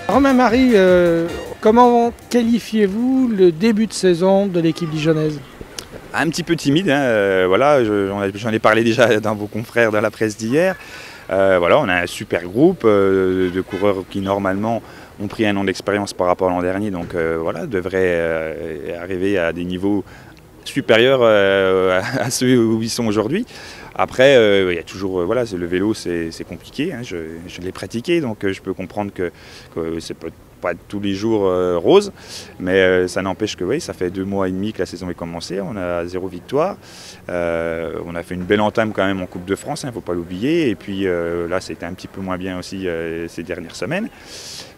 Romain-Marie, comment qualifiez-vous le début de saison de l'équipe dijonnaise? Un petit peu timide, hein, voilà, j'en ai parlé déjà dans vos confrères dans la presse d'hier. Voilà, on a un super groupe de coureurs qui normalement ont pris un an d'expérience par rapport à l'an dernier, donc voilà, devraient arriver à des niveaux supérieurs à ceux où ils sont aujourd'hui. Après, il y a toujours, voilà, le vélo c'est compliqué, hein, je l'ai pratiqué, donc je peux comprendre que c'est pas tous les jours rose, mais ça n'empêche que oui, ça fait 2 mois et demi que la saison est commencée, on a 0 victoire, on a fait une belle entame quand même en Coupe de France, il ne faut pas l'oublier, et puis là c'était un petit peu moins bien aussi ces dernières semaines.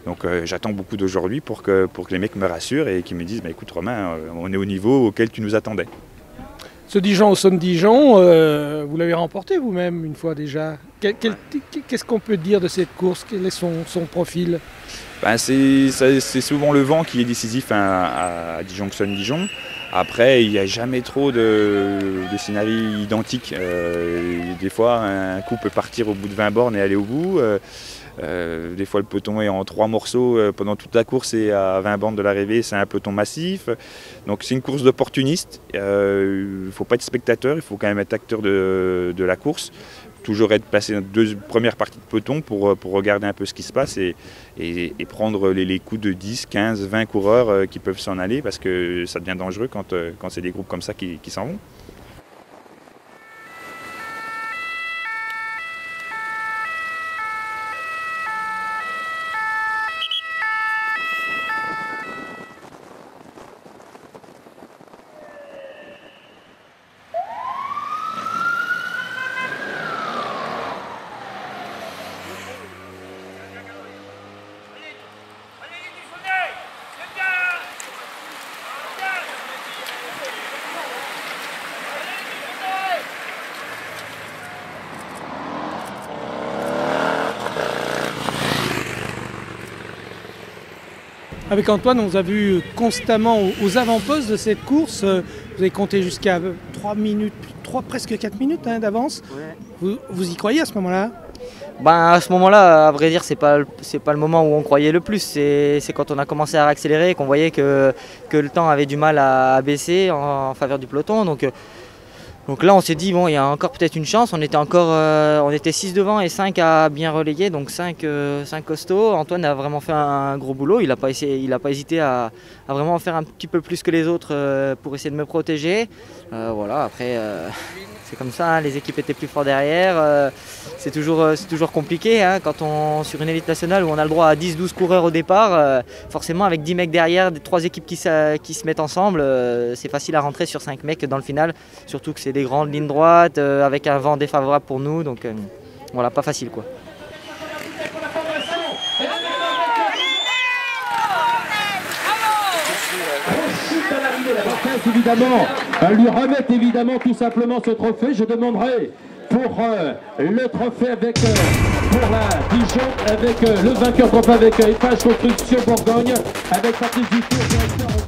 Donc j'attends beaucoup d'aujourd'hui pour que les mecs me rassurent et qu'ils me disent bah, écoute Romain, on est au niveau auquel tu nous attendais. Ce Dijon-Auxonne-Dijon, vous l'avez remporté vous-même une fois déjà. Qu'est-ce qu'on peut dire de cette course? Quel est son profil? Ben, c'est souvent le vent qui est décisif à Dijon-Auxonne-Dijon. Après, il n'y a jamais trop de scénarios identiques. Des fois, un coup peut partir au bout de 20 bornes et aller au bout. Des fois, le peloton est en 3 morceaux pendant toute la course et à 20 bornes de l'arrivée, c'est un peloton massif. Donc c'est une course d'opportuniste. Il ne faut pas être spectateur, il faut quand même être acteur de la course. Toujours être placé dans 2 premières parties de peloton pour regarder un peu ce qui se passe et prendre les coups de 10, 15, 20 coureurs qui peuvent s'en aller parce que ça devient dangereux quand c'est des groupes comme ça qui s'en vont. Avec Antoine, on vous a vu constamment aux avant-postes de cette course. Vous avez compté jusqu'à 3 minutes, presque 4 minutes d'avance. Ouais. Vous y croyez à ce moment-là? Ben, à ce moment-là, à vrai dire, c'est pas le moment où on croyait le plus. C'est quand on a commencé à accélérer qu'on voyait que le temps avait du mal à baisser en faveur du peloton. Donc là, on s'est dit, bon, il y a encore peut-être une chance. On était 6 devant et 5 à bien relayer, donc 5 costauds. Antoine a vraiment fait un gros boulot. Il n'a pas hésité à vraiment faire un petit peu plus que les autres pour essayer de me protéger. Voilà, après, c'est comme ça, hein, les équipes étaient plus fortes derrière. C'est toujours compliqué hein, sur une élite nationale où on a le droit à 10-12 coureurs au départ. Forcément, avec 10 mecs derrière, 3 équipes qui se mettent ensemble, c'est facile à rentrer sur 5 mecs dans le final. Surtout que c'est des grandes lignes droites avec un vent défavorable pour nous. Donc voilà, pas facile quoi. Évidemment, lui remettre évidemment tout simplement ce trophée. Je demanderai pour le trophée avec pour la Dijon avec le vainqueur trophée avec Eiffage Construction Bourgogne avec Patrice Dufour, directeur.